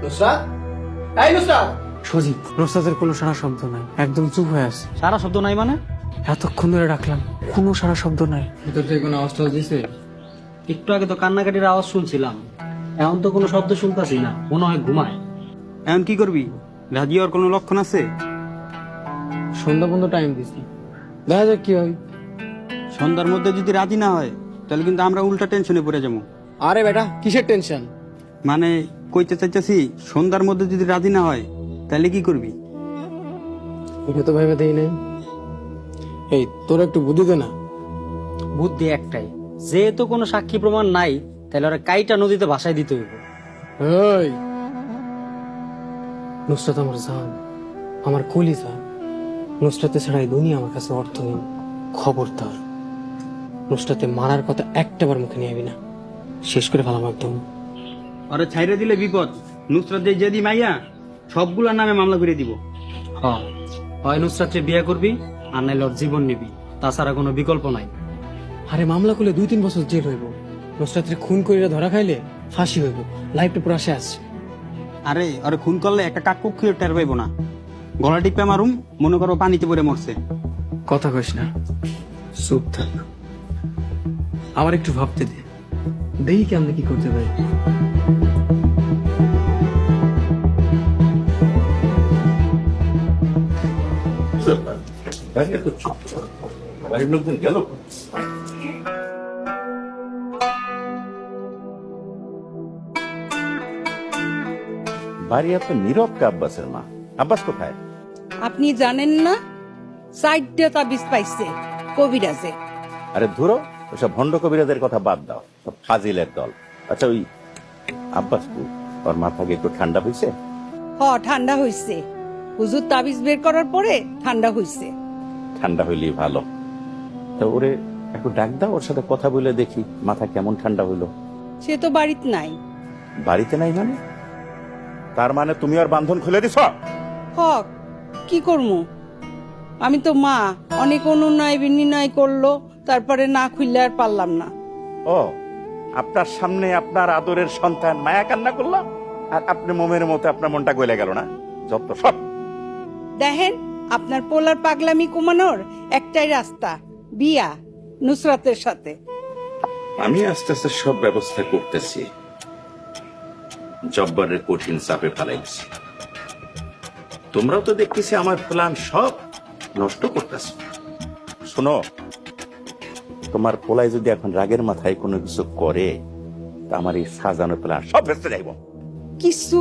নুসরাত, এই নুসরাত। সজীব, নুসরাতের কোনো সারা শব্দ নাই, একদম চুপ হয়ে আছে। সারা শব্দ নাই মানে? এতক্ষণ ধরে ডাকলাম, কোনো সারা শব্দ নাই। ভিতর থেকে কোনো আওয়াজ টাওয়াজ দিছে? একটু আগে তো কান্নাকাটির আওয়াজ শুনছিলাম, এখন তো কোনো শব্দ শুনতাছি না, মনে হয় ঘুমায়। এখন কি করবি? রাজি হওয়ার কোনো লক্ষণ আছে? সন্ধ্যা পর্যন্ত টাইম দিছি, দেখা যাক কি হয়। সন্ধ্যার মধ্যে যদি রাজি না হয় তাহলে কিন্তু আমরা উল্টা টেনশনে পড়ে যাবো। আরে বেটা, কিসের টেনশন? মানে কইতে চাইতেছি, সন্ধ্যার মধ্যে যদি রাজি না হয় তাহলে কি করবি? এটা তো ভেবে দেই নাই। এই তোর একটু বুদ্ধি দে না। বুদ্ধি একটাই, যেহেতু কোনো সাক্ষী প্রমাণ নাই, তাহলে ওরা কাইটা নদীতে ভাসায় দিতে হইব। এই নুসরাত আমার জান, আমার কলিজা। নুসরাতে ছাড়াই দুনিয়া আমার কাছে অর্থহীন। খবরদার নুসরাতে মারার কথা একটাবার মুখে নিয়ে আবি না, শেষ করে ফেলাম একদম। ওরা ছাইরে দিলে বিপদ। নুসরাত যে যেদি মাইয়া, সবগুলোর নামে মামলা করে দিব। হয় নুসরাতকে বিয়ে করবি, আর নাইলে ওর জীবন নিবি, তাছাড়া কোনো বিকল্প নাই। আরে মামলা করলে 2-3 বছর জেল হইব। নুসরাতের খুন কইরা ধরা খাইলে ফাঁসি হইব, লাইফটা পুরো শেষ। আরে ওরে খুন করলে একটা কাকুক খুঁজে টের পাইব না। গলা টিপে মারুম, মনে করো পানিতে পড়ে মরছে। কথা কইস না, চুপ থাক। আমার একটু ভাবতে দে, দেখি কেমনে কি করতে পারি। বাড়ির লোকজন গেল। বাড়ি এত নীরব কে আব্বাসের মা? আব্বাস কোথায়? আপনি জানেন না, সাইডটা তাবিজ পাইছে কবিরাজে। আরে ধুরো, ওসব ভণ্ড কবিরাজের কথা বাদ দাও, সব ফাজিলের দল। আচ্ছা ওই আব্বাস কু, ওর মাথা কি একটু ঠান্ডা হয়েছে? ঠান্ডা হইছে। হুজুর তাবিজ বের করার পরে ঠান্ডা হইছে। ঠান্ডা হইলেই ভালো। তা ওরে একটু ডাক দাও, ওর সাথে কথা বলে দেখি মাথা কেমন ঠান্ডা হইলো। সে তো বাড়িতে নাই। বাড়িতে নাই মানে? তার মানে তুমি আর বান্ধন খুলে দিছ? হক, কি করমু? আমি তো মা, অনেক অনুনয় বিনিময় করলো, তারপরে না খুললে আর পারলাম না। ও, আপনার সামনে আপনার আদরের সন্তান মায়া কান্না করলো, আর আপনি মোমের মতো আপনার মনটা গলে গেল না? যত সব। দেখেন, আপনার পোলার পাগলামি কমানোর একটাই রাস্তা, বিয়া নুসরাতের সাথে। আমি আস্তে আস্তে সব ব্যবস্থা করতেছি। জব্বারের কঠিন চাপে ফেলাইছি। তোমরাও তো দেখতেছি আমার প্ল্যান সব নষ্ট করতেছ। শোনো, তোমার পোলায় যদি এখন রাগের মাথায় কোনো কিছু করে, তা আমার এই সাজানো প্ল্যান সব ভেস্তে যাইব। কিছু